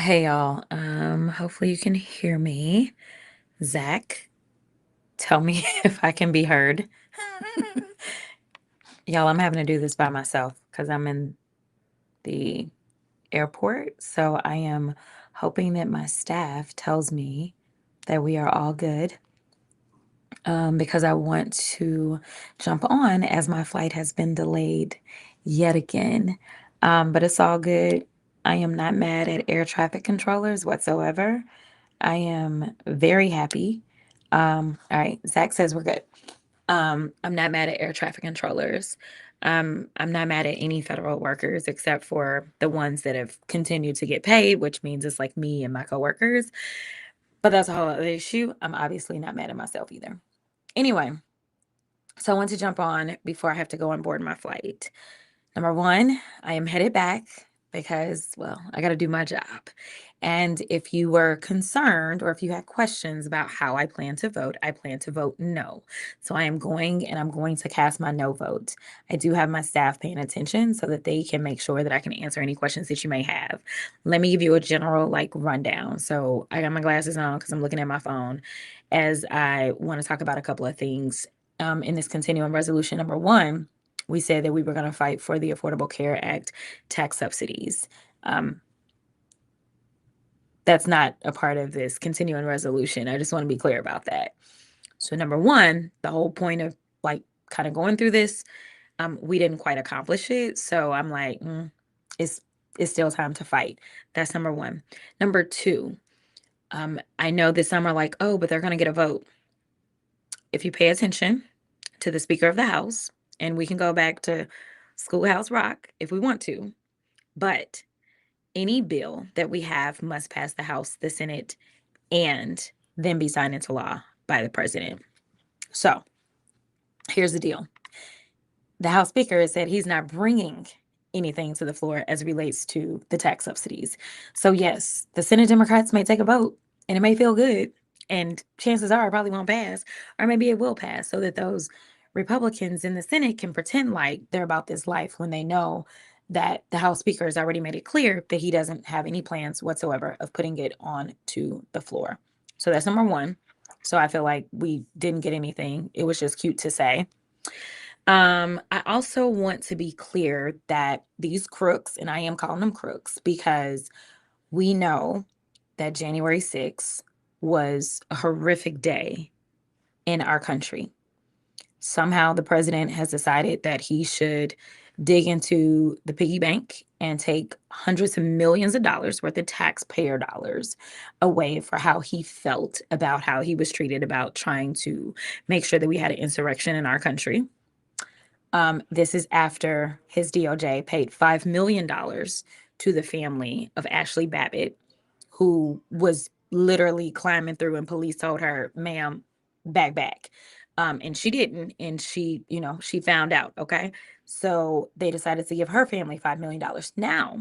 Hey y'all. Hopefully you can hear me. Zach, tell me if I can be heard. Y'all, I'm having to do this by myself because I'm in the airport. So I am hoping that my staff tells me that we are all good. Because I want to jump on as my flight has been delayed yet again. But it's all good. I am not mad at air traffic controllers whatsoever. I am very happy. All right, Zach says we're good. I'm not mad at air traffic controllers. I'm not mad at any federal workers except for the ones that have continued to get paid, which means it's like me and my coworkers. But that's a whole other issue. I'm obviously not mad at myself either. Anyway, so I want to jump on before I have to go on board my flight. Number one, I am headed back because, well, I got to do my job. And if you were concerned or if you had questions about how I plan to vote no. So I am going and I'm going to cast my no vote. I do have my staff paying attention so that they can make sure that I can answer any questions that you may have. Let me give you a general rundown. So I got my glasses on because I'm looking at my phone as I want to talk about a couple of things in this continuing resolution. Number one, we said that we were going to fight for the Affordable Care Act tax subsidies. Um, that's not a part of this continuing resolution. I just want to be clear about that. So, number one, the whole point of kind of going through this, we didn't quite accomplish it. So I'm like, it's it's still time to fight. That's number one. Number two, I know that some are like, oh, but they're going to get a vote. If you pay attention to the Speaker of the House, and we can go back to Schoolhouse Rock if we want to, but any bill that we have must pass the House, the Senate, and then be signed into law by the president. So here's the deal. The House Speaker said he's not bringing anything to the floor as it relates to the tax subsidies. So, yes, the Senate Democrats may take a vote and it may feel good. And chances are it probably won't pass, or maybe it will pass so that those Republicans in the Senate can pretend like they're about this life when they know that the House Speaker has already made it clear that he doesn't have any plans whatsoever of putting it on to the floor. So that's number one. So I feel like we didn't get anything. It was just cute to say. I also want to be clear that these crooks, and I am calling them crooks because we know that January 6th was a horrific day in our country. Somehow the president has decided that he should dig into the piggy bank and take hundreds of millions of dollars worth of taxpayer dollars away for how he felt about how he was treated about trying to make sure that we had an insurrection in our country. This is after his DOJ paid $5 million to the family of Ashley Babbitt, who was literally climbing through, and police told her, ma'am, back. And she didn't. And she found out. Okay. So they decided to give her family $5 million. Now,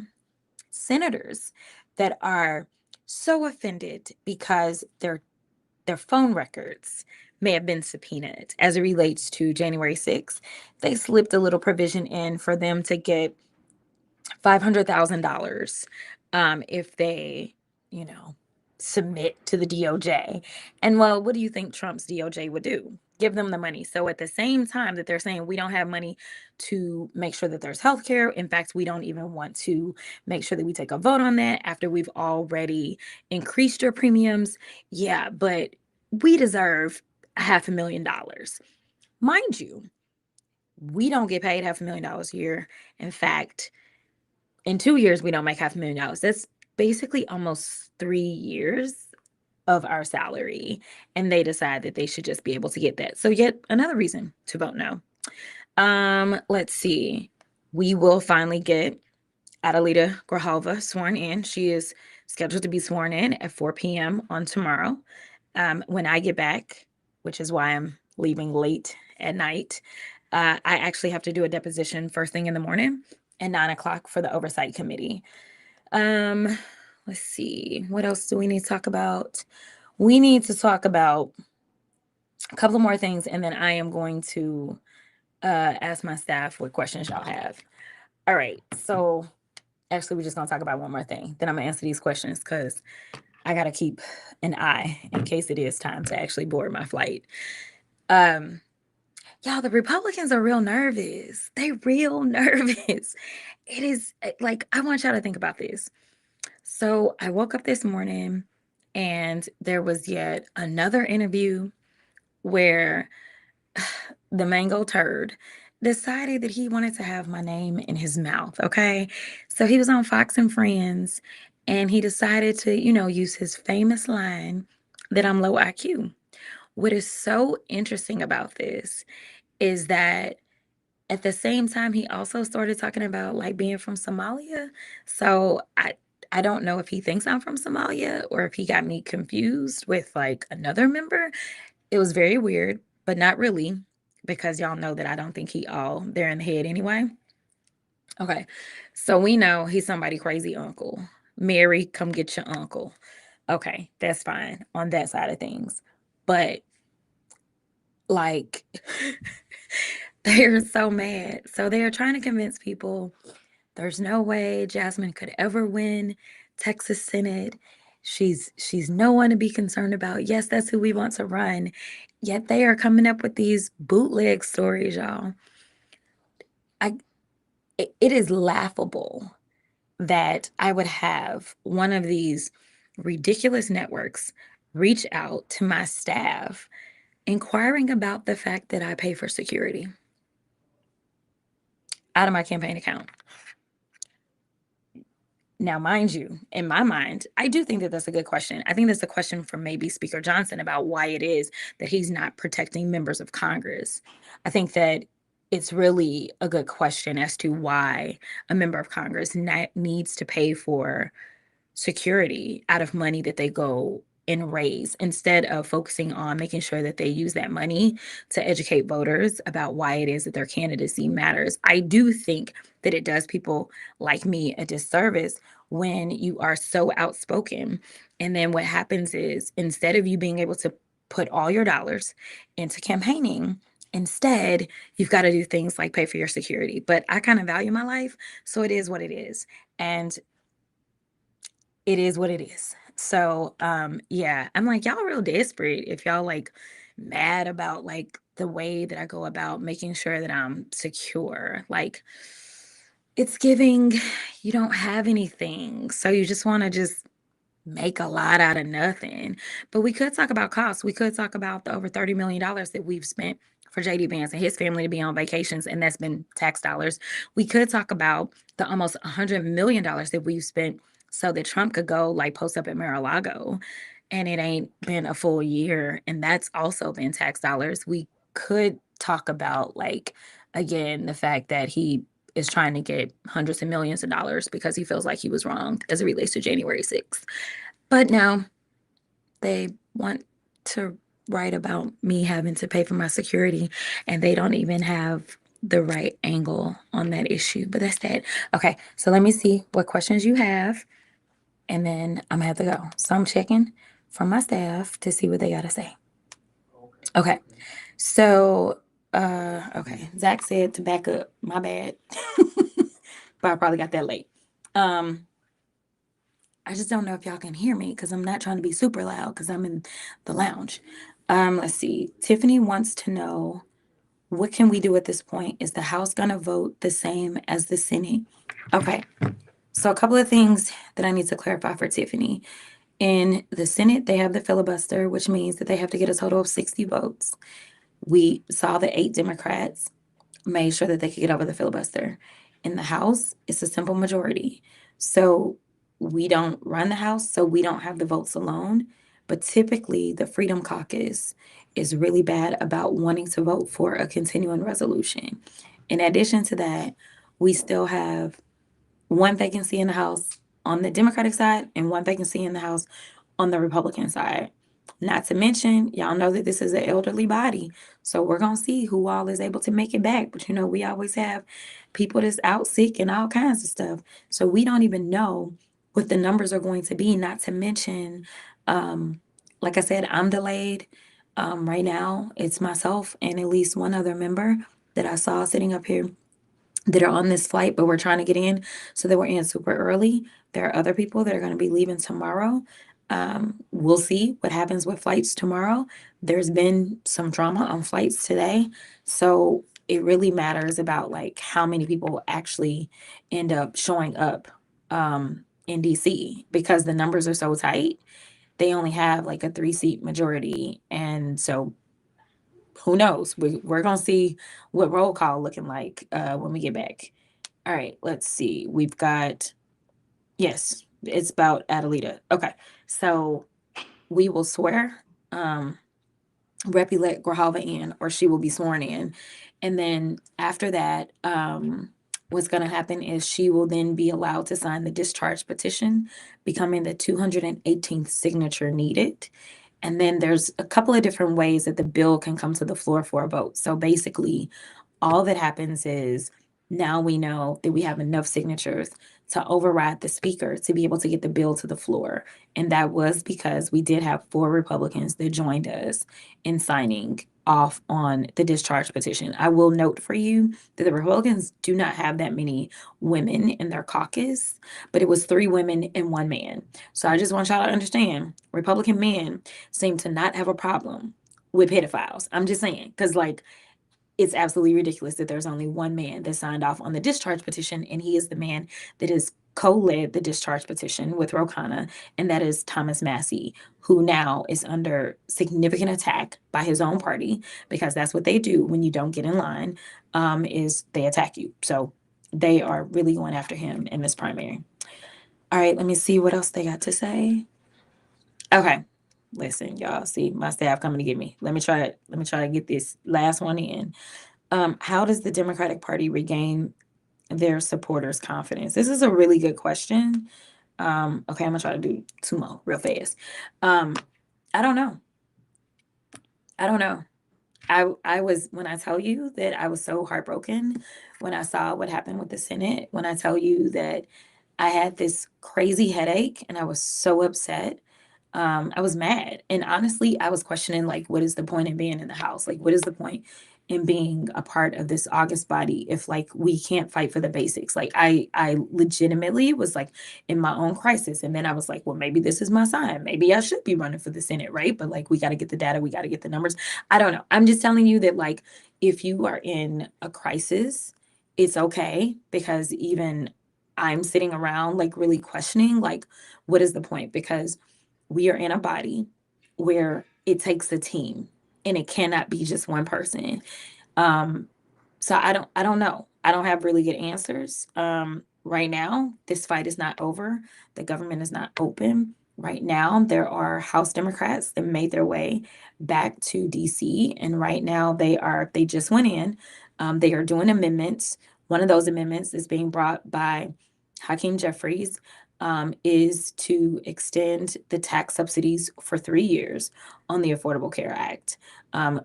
senators that are so offended because their phone records may have been subpoenaed as it relates to January 6th. They slipped a little provision in for them to get $500,000 if they, you know, submit to the DOJ. And well, what do you think Trump's DOJ would do? Give them the money. So at the same time that they're saying we don't have money to make sure that there's health care, in fact, we don't even want to make sure that we take a vote on that after we've already increased your premiums. Yeah, but we deserve $500,000. Mind you, we don't get paid $500,000 a year. In fact, in 2 years, we don't make $500,000. That's basically almost 3 years of our salary. And they decide that they should just be able to get that. So, yet another reason to vote no. Let's see. We will finally get Adelita Grijalva sworn in. She is scheduled to be sworn in at 4 p.m. on tomorrow. When I get back, which is why I'm leaving late at night, I actually have to do a deposition first thing in the morning at 9 o'clock for the oversight committee. Um, let's see. What else do we need to talk about? We need to talk about a couple of more things, and then I am going to ask my staff what questions y'all have. All right. So Actually, we're just gonna talk about one more thing. Then I'm gonna answer these questions because I gotta keep an eye in case it is time to actually board my flight. Um, y'all, the Republicans are real nervous. They real nervous. It is like I want y'all to think about this. So I woke up this morning and there was yet another interview where the mango turd decided that he wanted to have my name in his mouth. Okay. So he was on Fox and Friends and he decided to, use his famous line that I'm low IQ. What is so interesting about this is that at the same time, he also started talking about like being from Somalia. So I don't know if he thinks I'm from Somalia or if he got me confused with like another member. It was very weird, but not really, because y'all know that I don't think he all there in the head anyway. Okay. So we know he's somebody crazy uncle. Mary, come get your uncle. Okay, that's fine on that side of things. But like they're so mad. So they are trying to convince people there's no way Jasmine could ever win Texas Senate. She's no one to be concerned about. Yes, that's who we want to run. Yet they are coming up with these bootleg stories, y'all. I it is laughable that I would have one of these ridiculous networks reach out to my staff inquiring about the fact that I pay for security out of my campaign account. Now, mind you, in my mind, I do think that that's a good question. I think that's a question from maybe Speaker Johnson about why it is that he's not protecting members of Congress. I think that it's really a good question as to why a member of Congress needs to pay for security out of money that they go and raise instead of focusing on making sure that they use that money to educate voters about why it is that their candidacy matters. I do think that it does people like me a disservice when you are so outspoken. And then what happens is instead of you being able to put all your dollars into campaigning, instead you've got to do things like pay for your security. But I kind of value my life, so it is what it is. And it is what it is. So, yeah, I'm like, y'all real desperate if y'all like mad about like the way that I go about making sure that I'm secure. Like, it's giving you don't have anything. So you just want to just make a lot out of nothing. But we could talk about costs. We could talk about the over $30 million that we've spent for JD Vance and his family to be on vacations, and that's been tax dollars. We could talk about the almost $100 million that we've spent so that Trump could go like post up at Mar-a-Lago, and it ain't been a full year, and that's also been tax dollars. We could talk about like again the fact that he is trying to get hundreds of millions of dollars because he feels like he was wronged as it relates to January 6th. But no, they want to write about me having to pay for my security, and they don't even have the right angle on that issue. But that's that. Okay, so let me see what questions you have, and then I'm gonna have to go. So I'm checking from my staff to see what they gotta say. Okay, so okay, Zach said to back up. My bad, but I probably got that late. Um, I just don't know if y'all can hear me because I'm not trying to be super loud because I'm in the lounge. Let's see. Tiffany wants to know what can we do at this point? Is the House gonna vote the same as the Senate? Okay. So a couple of things that I need to clarify for Tiffany. In the Senate, they have the filibuster, which means that they have to get a total of 60 votes. We saw the 8 Democrats made sure that they could get over the filibuster. In the House, it's a simple majority. So we don't run the House, so we don't have the votes alone. But typically, the Freedom Caucus is really bad about wanting to vote for a continuing resolution. In addition to that, we still have one vacancy in the House on the Democratic side and one vacancy in the House on the Republican side. Not to mention, y'all know that this is an elderly body. So we're going to see who all is able to make it back. But we always have people that's out sick and all kinds of stuff. So we don't even know what the numbers are going to be. Not to mention, like I said, I'm delayed. Right now, it's myself and at least one other member that I saw sitting up here that are on this flight, but we're trying to get in, so that we're in super early. There are other people that are going to be leaving tomorrow. We'll see what happens with flights tomorrow. There's been some drama on flights today, so it really matters about like how many people actually end up showing up in DC, because the numbers are so tight. They only have like a 3-seat majority, and so who knows? We're gonna see what roll call looking like when we get back. All right, let's see. We've got, yes, it's about Adelita. Okay, so we will swear Repulate Grijalva in, or she will be sworn in. And then after that, what's going to happen is she will then be allowed to sign the discharge petition, becoming the 218th signature needed. And then there's a couple of different ways that the bill can come to the floor for a vote. So basically, all that happens is now we know that we have enough signatures to override the speaker to be able to get the bill to the floor. And that was because we did have 4 Republicans that joined us in signing off on the discharge petition. I will note for you that the Republicans do not have that many women in their caucus, but it was 3 women and 1 man. So I just want y'all to understand, Republican men seem to not have a problem with pedophiles. I'm just saying, because like it's absolutely ridiculous that there's only 1 man that signed off on the discharge petition, and he is the man that has co-led the discharge petition with Ro Khanna, and that is Thomas Massie, who now is under significant attack by his own party, because that's what they do when you don't get in line, is they attack you. So they are really going after him in this primary. All right, let me see what else they got to say. Okay. Listen, y'all, see my staff coming to get me. Let me try to get this last one in. How does the Democratic Party regain their supporters' confidence? This is a really good question. Okay, I'm gonna try to do 2 more real fast. I don't know. I don't know. I was, when I tell you that I was so heartbroken when I saw what happened with the Senate, when I tell you that I had this crazy headache and I was so upset. I was mad. And honestly, I was questioning like, what is the point in being in the House? Like, what is the point in being a part of this August body if like we can't fight for the basics? Like I legitimately was like in my own crisis. And then I was like, well, maybe this is my sign. Maybe I should be running for the Senate, right? But like we got to get the data, we got to get the numbers. I don't know. I'm just telling you that like if you are in a crisis, it's okay, because even I'm sitting around like really questioning like what is the point? Because we are in a body where it takes a team, and it cannot be just one person. Um, so I don't know. I don't have really good answers. Right now, this fight is not over. The government is not open. Right now, there are House Democrats that made their way back to DC, and right now they just went in. They are doing amendments. One of those amendments is being brought by Hakeem Jeffries, is to extend the tax subsidies for 3 years on the Affordable Care Act. Um,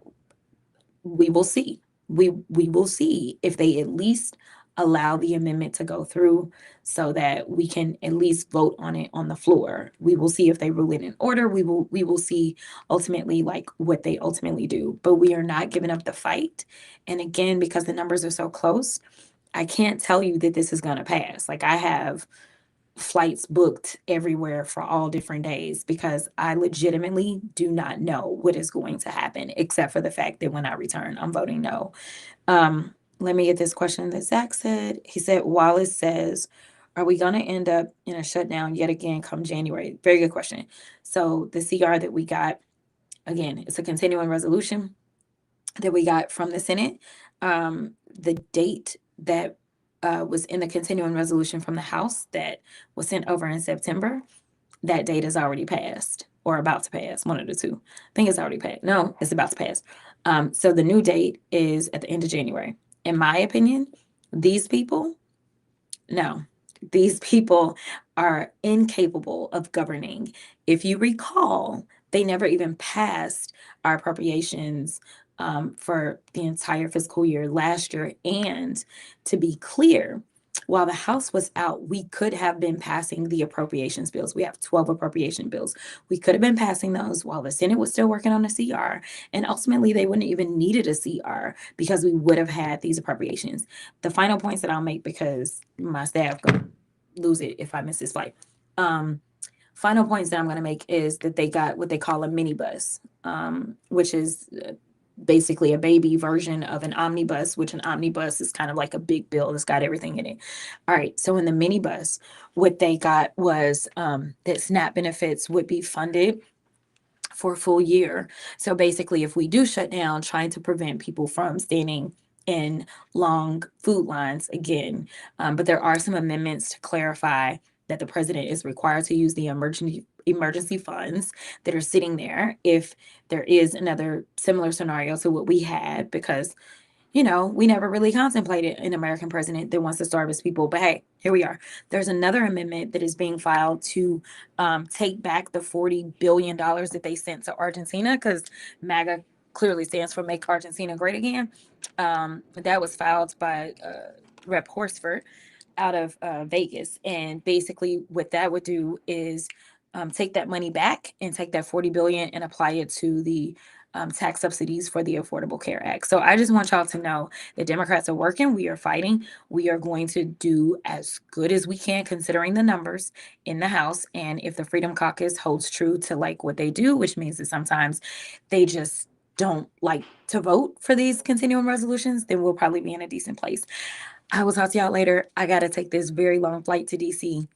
we will see. We will see if they at least allow the amendment to go through so that we can at least vote on it on the floor. We will see if they rule it in order. We will see ultimately like what they ultimately do. But we are not giving up the fight. And again, because the numbers are so close, I can't tell you that this is going to pass. Like I have flights booked everywhere for all different days because I legitimately do not know what is going to happen, except for the fact that when I return, I'm voting no. Let me get this question that Zach said. He said, Wallace says, are we going to end up in a shutdown yet again come January? Very good question. So the CR that we got, again, it's a continuing resolution that we got from the Senate. The date that was in the continuing resolution from the House that was sent over in September, that date is already passed or about to pass, one of the two. I think it's already passed. No, it's about to pass. So the new date is at the end of January. In my opinion, these people, no, these people are incapable of governing. If you recall, they never even passed our appropriations for the entire fiscal year last year. And to be clear, while the House was out, we could have been passing the appropriations bills. We have 12 appropriation bills. We could have been passing those while the Senate was still working on the CR. And ultimately, they wouldn't even needed a CR because we would have had these appropriations. The final points that I'll make, because my staff gonna lose it if I miss this flight. Final points that I'm going to make is that they got what they call a minibus, which is basically a baby version of an omnibus, which an omnibus is kind of like a big bill that's got everything in it. All right. So in the minibus, what they got was that SNAP benefits would be funded for a full year. So basically, if we do shut down, trying to prevent people from standing in long food lines again. But there are some amendments to clarify that the president is required to use the emergency funds that are sitting there if there is another similar scenario to what we had, because we never really contemplated an American president that wants to starve his people. But hey, here we are. There's another amendment that is being filed to take back the $40 billion that they sent to Argentina, because MAGA clearly stands for Make Argentina Great Again. That was filed by Rep. Horsford out of Vegas. And basically what that would do is take that money back and take that 40 billion and apply it to the tax subsidies for the Affordable Care Act. So I just want y'all to know that Democrats are working. We are fighting. We are going to do as good as we can considering the numbers in the House. And if the Freedom Caucus holds true to like what they do, which means that sometimes they just don't like to vote for these continuing resolutions, then we'll probably be in a decent place. I will talk to y'all later. I got to take this very long flight to DC.